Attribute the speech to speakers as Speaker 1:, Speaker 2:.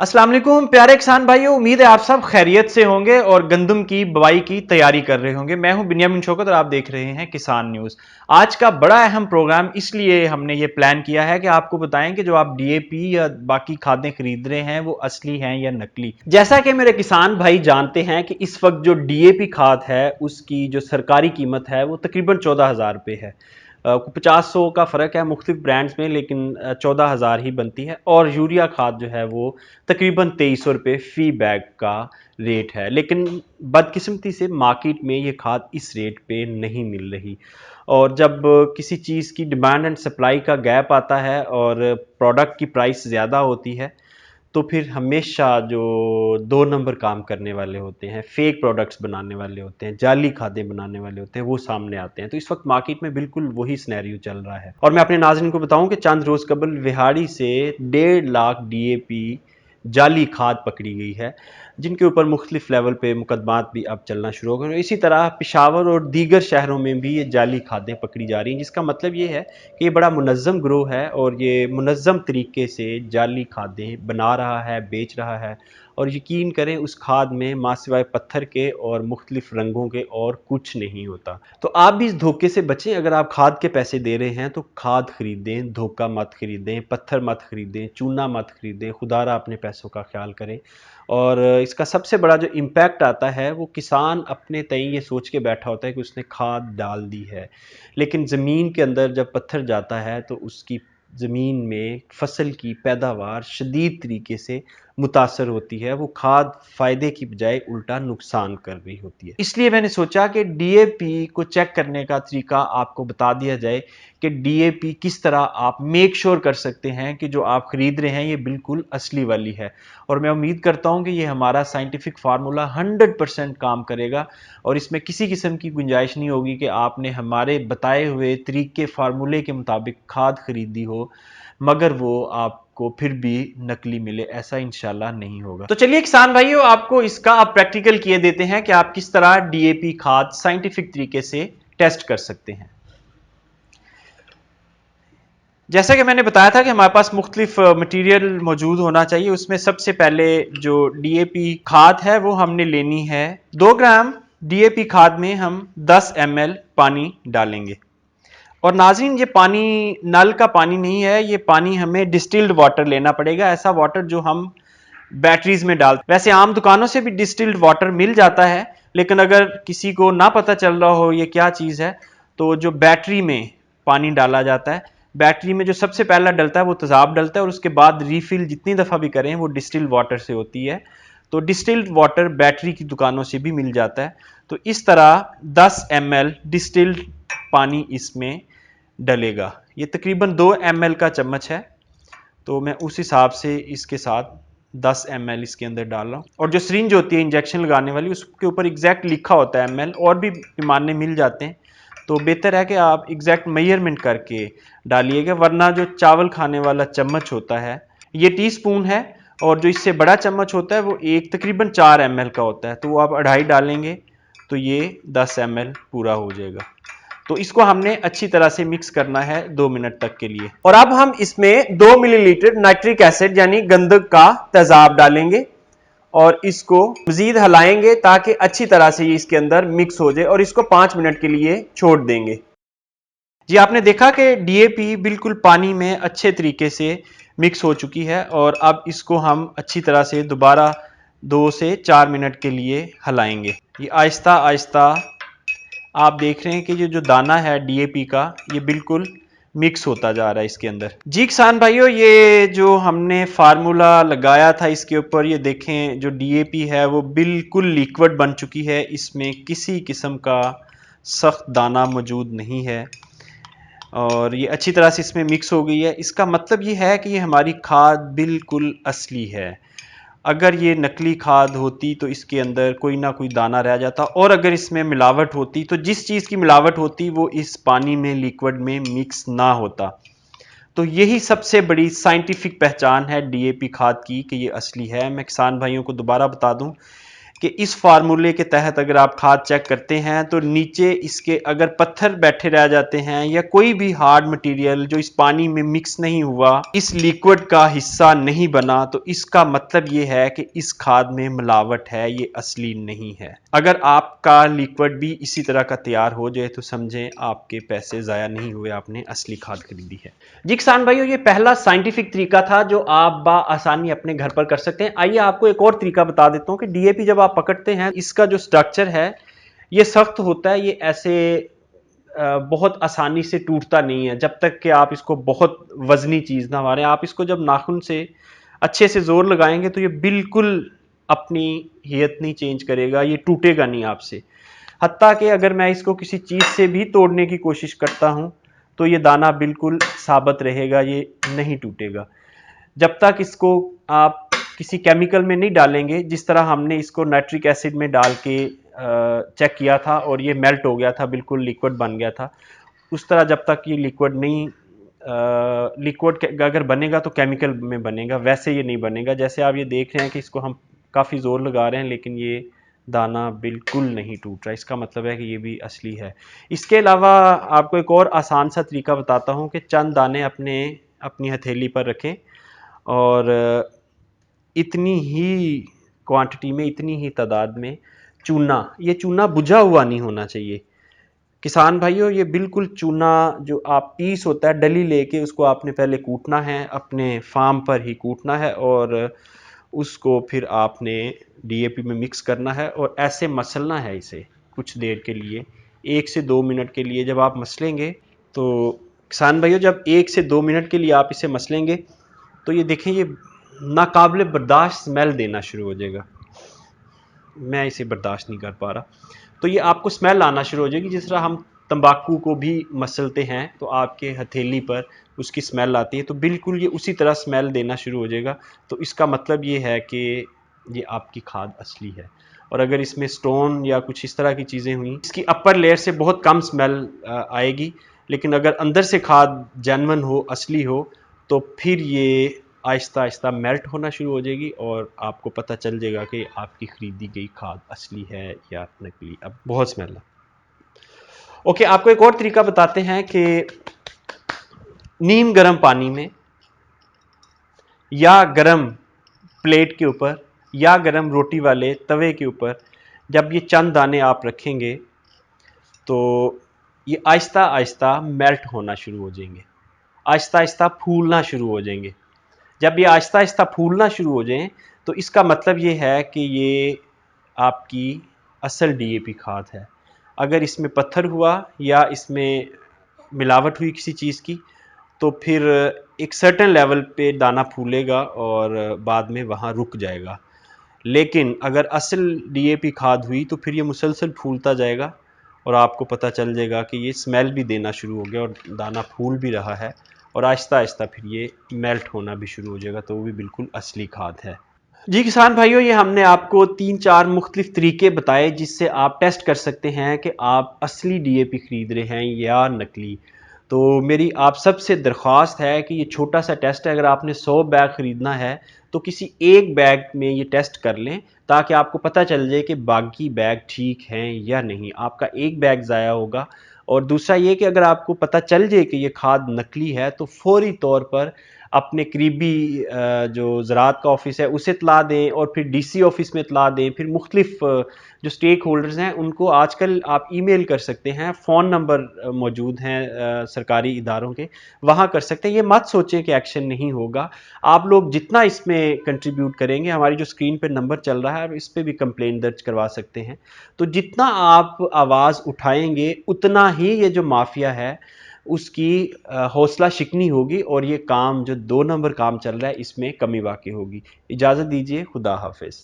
Speaker 1: अस्सलाम वालेकुम प्यारे किसान भाइयों, उम्मीद है आप सब खैरियत से होंगे और गंदम की बुवाई की तैयारी कर रहे होंगे। मैं हूं बिन्यामिन शौकत और आप देख रहे हैं किसान न्यूज़। आज का बड़ा अहम प्रोग्राम इसलिए हमने ये प्लान किया है कि आपको बताएं कि जो आप डीएपी या बाकी खादें खरीद रहे हैं वो असली हैं या नकली। जैसा कि मेरे किसान भाई जानते हैं कि इस वक्त जो डीएपी खाद है उसकी जो सरकारी कीमत है वो तकरीबन 14,000 रुपये है। 50-100 का फ़र्क है मुख्तलिफ ब्रांड्स में, लेकिन 14,000 ही बनती है। और यूरिया खाद जो है वो तकरीबन 2300 रुपये फ़ी बैग का रेट है, लेकिन बदकिस्मती से मार्केट में ये खाद इस रेट पे नहीं मिल रही। और जब किसी चीज़ की डिमांड एंड सप्लाई का गैप आता है और प्रोडक्ट की प्राइस ज़्यादा होती है तो फिर हमेशा जो दो नंबर काम करने वाले होते हैं, फेक प्रोडक्ट्स बनाने वाले होते हैं, जाली खादें बनाने वाले होते हैं, वो सामने आते हैं। तो इस वक्त मार्केट में बिल्कुल वही सिनेरियो चल रहा है। और मैं अपने नाज़रीन को बताऊं कि चंद रोज़ कबल विहाड़ी से 1.5 लाख डीएपी जाली खाद पकड़ी गई है, जिनके ऊपर मुख्तलिफ लेवल पे मुकदमात भी अब चलना शुरू हो गए। इसी तरह पेशावर और दीगर शहरों में भी ये जाली खादें पकड़ी जा रही हैं, जिसका मतलब ये है कि ये बड़ा मुनज़्ज़म ग्रोह है और ये मुनज़्ज़म तरीके से जाली खादें बना रहा है, बेच रहा है। और यकीन करें उस खाद में माँ सिवाय पत्थर के और मुख्तलिफ रंगों के और कुछ नहीं होता। तो आप भी इस धोखे से बचें। अगर आप खाद के पैसे दे रहे हैं तो खाद खरीदें, धोखा मत खरीदें, पत्थर मत खरीदें, चूना मत खरीदें। खुदारा अपने पैसों का ख्याल करें। और इसका सबसे बड़ा जो इम्पैक्ट आता है वो किसान अपने तय ये सोच के बैठा होता है कि उसने खाद डाल दी है, लेकिन ज़मीन के अंदर जब पत्थर जाता है तो उसकी ज़मीन में फसल की पैदावार शदीद तरीके से मुतासर होती है। वो खाद फ़ायदे की बजाय उल्टा नुकसान कर रही होती है। इसलिए मैंने सोचा कि डीएपी को चेक करने का तरीका आपको बता दिया जाए कि डीएपी किस तरह आप मेक श्योर कर सकते हैं कि जो आप खरीद रहे हैं ये बिल्कुल असली वाली है। और मैं उम्मीद करता हूं कि ये हमारा साइंटिफिक फार्मूला 100% काम करेगा और इसमें किसी किस्म की गुंजाइश नहीं होगी कि आपने हमारे बताए हुए तरीके फार्मूले के मुताबिक खाद खरीदी हो मगर वो आपको फिर भी नकली मिले। ऐसा इंशाल्लाह नहीं होगा। तो चलिए किसान भाइयों, आपको इसका आप प्रैक्टिकल किए देते हैं कि आप किस तरह डीएपी खाद साइंटिफिक तरीके से टेस्ट कर सकते हैं। जैसा कि मैंने बताया था कि हमारे पास मुख्तलिफ मटीरियल मौजूद होना चाहिए। उसमें सबसे पहले जो डीएपी खाद है वो हमने लेनी है 2 ग्राम। डीएपी खाद में हम 10 ml पानी डालेंगे। और नाज़रीन, ये पानी नल का पानी नहीं है, ये पानी हमें डिस्टिल्ड वाटर लेना पड़ेगा। ऐसा वाटर जो हम बैटरीज में डालते। वैसे आम दुकानों से भी डिस्टिल्ड वाटर मिल जाता है, लेकिन अगर किसी को ना पता चल रहा हो ये क्या चीज़ है तो जो बैटरी में पानी डाला जाता है, बैटरी में जो सबसे पहला डलता है वो तेज़ाब डलता है और उसके बाद रीफिल जितनी दफ़ा भी करें वो डिस्टिल्ड वाटर से होती है। तो डिस्टिल्ड वाटर बैटरी की दुकानों से भी मिल जाता है। तो इस तरह 10 ml डिस्टिल्ड पानी इसमें डलेगा। ये तकरीबन 2 ml का चम्मच है, तो मैं उस हिसाब से इसके साथ 10 ml इसके अंदर डाल रहा हूँ। और जो सिरिंज होती है इंजेक्शन लगाने वाली, उसके ऊपर एग्जैक्ट लिखा होता है ml, और भी पैमाने मिल जाते हैं। तो बेहतर है कि आप एग्जैक्ट मेजरमेंट करके डालिएगा, वरना जो चावल खाने वाला चम्मच होता है ये टीस्पून है और जो इससे बड़ा चम्मच होता है वो एक तकरीबन 4 ml का होता है। तो वो आप 2.5 डालेंगे तो ये 10 ml पूरा हो जाएगा। तो इसको हमने अच्छी तरह से मिक्स करना है 2 मिनट तक के लिए। और अब हम इसमें 2 मिलीलीटर नाइट्रिक एसिड यानी गंधक का तेजाब डालेंगे और इसको मजीद हिलाएंगे ताकि अच्छी तरह से ये इसके अंदर मिक्स हो जाए और इसको 5 मिनट के लिए छोड़ देंगे। जी, आपने देखा कि डीएपी बिल्कुल पानी में अच्छे तरीके से मिक्स हो चुकी है और अब इसको हम अच्छी तरह से दोबारा 2 से 4 मिनट के लिए हिलाएंगे। ये आहिस्ता आहिस्ता आप देख रहे हैं कि ये जो दाना है डीएपी का ये बिल्कुल मिक्स होता जा रहा है इसके अंदर। जी किसान भाइयों, ये जो हमने फार्मूला लगाया था इसके ऊपर, ये देखें जो डीएपी है वो बिल्कुल लिक्विड बन चुकी है। इसमें किसी किस्म का सख्त दाना मौजूद नहीं है और ये अच्छी तरह से इसमें मिक्स हो गई है। इसका मतलब ये है कि ये हमारी खाद बिल्कुल असली है। अगर ये नकली खाद होती तो इसके अंदर कोई ना कोई दाना रह जाता, और अगर इसमें मिलावट होती तो जिस चीज़ की मिलावट होती वो इस पानी में लिक्विड में मिक्स ना होता। तो यही सबसे बड़ी साइंटिफिक पहचान है डीएपी खाद की कि ये असली है। मैं किसान भाइयों को दोबारा बता दूं कि इस फार्मूले के तहत अगर आप खाद चेक करते हैं तो नीचे इसके अगर पत्थर बैठे रह जाते हैं या कोई भी हार्ड मटेरियल जो इस पानी में मिक्स नहीं हुआ, इस लिक्विड का हिस्सा नहीं बना, तो इसका मतलब ये है कि इस खाद में मिलावट है, ये असली नहीं है। अगर आपका लिक्विड भी इसी तरह का तैयार हो जाए तो समझें आपके पैसे ज़ाया नहीं हुए, आपने असली खाद खरीदी है। जी किसान भाइयों, ये पहला साइंटिफिक तरीका था जो आप आसानी अपने घर पर कर सकते हैं। आइए आपको एक और तरीका बता देता हूं कि डीएपी जब आप पकड़ते हैं, इसका जो स्ट्रक्चर है ये सख्त होता है, ये ऐसे बहुत आसानी से टूटता नहीं है जब तक कि आप इसको बहुत वजनी चीज़ ना मारें। आप इसको जब नाखून से अच्छे से जोर लगाएंगे तो ये बिल्कुल अपनी हियत नहीं चेंज करेगा, ये टूटेगा नहीं आपसे। हत्ता कि अगर मैं इसको किसी चीज़ से भी तोड़ने की कोशिश करता हूं तो ये दाना बिल्कुल साबित रहेगा, ये नहीं टूटेगा। जब तक इसको आप किसी केमिकल में नहीं डालेंगे, जिस तरह हमने इसको नाइट्रिक एसिड में डाल के चेक किया था और ये मेल्ट हो गया था, बिल्कुल लिक्विड बन गया था, उस तरह जब तक ये लिक्विड नहीं, लिक्विड अगर बनेगा तो केमिकल में बनेगा, वैसे ये नहीं बनेगा। जैसे आप ये देख रहे हैं कि इसको हम काफ़ी ज़ोर लगा रहे हैं लेकिन ये दाना बिल्कुल नहीं टूट रहा, इसका मतलब है कि ये भी असली है। इसके अलावा आपको एक और आसान सा तरीका बताता हूँ कि चंद दाने अपनी हथेली पर रखें और इतनी ही क्वांटिटी में, इतनी ही तादाद में चूना, ये चूना बुझा हुआ नहीं होना चाहिए किसान भाइयों, ये बिल्कुल चूना जो आप पीस होता है डली लेके उसको आपने पहले कूटना है, अपने फार्म पर ही कूटना है और उसको फिर आपने डीएपी में मिक्स करना है और ऐसे मसलना है इसे कुछ देर के लिए, 1 से 2 मिनट के लिए। जब आप मसलेंगे तो किसान भाइयों, जब 1 से 2 मिनट के लिए आप इसे मसलेंगे तो ये देखें, ये नाकाबिले बर्दाश्त स्मेल देना शुरू हो जाएगा। मैं इसे बर्दाश्त नहीं कर पा रहा, तो ये आपको स्मेल आना शुरू हो जाएगी। जिस तरह हम तंबाकू को भी मसलते हैं तो आपके हथेली पर उसकी स्मेल आती है, तो बिल्कुल ये उसी तरह स्मेल देना शुरू हो जाएगा। तो इसका मतलब ये है कि ये आपकी खाद असली है। और अगर इसमें स्टोन या कुछ इस तरह की चीज़ें हुई, इसकी अपर लेयर से बहुत कम स्मेल आएगी, लेकिन अगर अंदर से खाद जेन्युइन हो, असली हो, तो फिर ये आहिस्ता आहिस्ता मेल्ट होना शुरू हो जाएगी और आपको पता चल जाएगा कि आपकी खरीदी गई खाद असली है या नकली। अब बहुत स्मेल है। ओके, आपको एक और तरीका बताते हैं कि नीम गर्म पानी में या गर्म प्लेट के ऊपर या गर्म रोटी वाले तवे के ऊपर जब ये चंद दाने आप रखेंगे तो ये आहिस्ता आहिस्ता मेल्ट होना शुरू हो जाएंगे, आहिस्ता आहिस्ता फूलना शुरू हो जाएंगे। जब ये आहिस्ता आहिस्ता फूलना शुरू हो जाएं तो इसका मतलब ये है कि ये आपकी असल डीएपी खाद है। अगर इसमें पत्थर हुआ या इसमें मिलावट हुई किसी चीज़ की तो फिर एक सर्टेन लेवल पे दाना फूलेगा और बाद में वहाँ रुक जाएगा। लेकिन अगर असल डीएपी खाद हुई तो फिर ये मुसलसल फूलता जाएगा और आपको पता चल जाएगा कि ये स्मेल भी देना शुरू हो गया और दाना फूल भी रहा है और आहिस्ता आहिस्ता फिर ये मेल्ट होना भी शुरू हो जाएगा, तो वो भी बिल्कुल असली खाद है। जी किसान भाइयों, ये हमने आपको 3-4 मुख्तलिफ तरीके बताए जिससे आप टेस्ट कर सकते हैं कि आप असली डीएपी खरीद रहे हैं या नकली। तो मेरी आप सबसे दरख्वास्त है कि ये छोटा सा टेस्ट है, अगर आपने 100 बैग ख़रीदना है तो किसी एक बैग में ये टेस्ट कर लें ताकि आपको पता चल जाए कि बाकी बैग ठीक हैं या नहीं। आपका एक बैग ज़ाया होगा। और दूसरा ये कि अगर आपको पता चल जाए कि ये खाद नकली है तो फौरी तौर पर अपने करीबी जो ज़राअत का ऑफिस है उसे इतला दें और फिर डीसी ऑफिस में इतला दें। फिर मुख्तलिफ जो स्टेक होल्डर्स हैं उनको आजकल आप ईमेल कर सकते हैं, फ़ोन नंबर मौजूद हैं सरकारी इदारों के, वहाँ कर सकते हैं। ये मत सोचें कि एक्शन नहीं होगा। आप लोग जितना इसमें कंट्रीब्यूट करेंगे, हमारी जो स्क्रीन पर नंबर चल रहा है इस पर भी कंप्लेंट दर्ज करवा सकते हैं। तो जितना आप आवाज़ उठाएंगे उतना ही ये जो माफिया है उसकी हौसला शिकनी होगी और ये काम जो 2 नंबर काम चल रहा है इसमें कमी वाक़ई होगी। इजाज़त दीजिए, खुदा हाफिज़।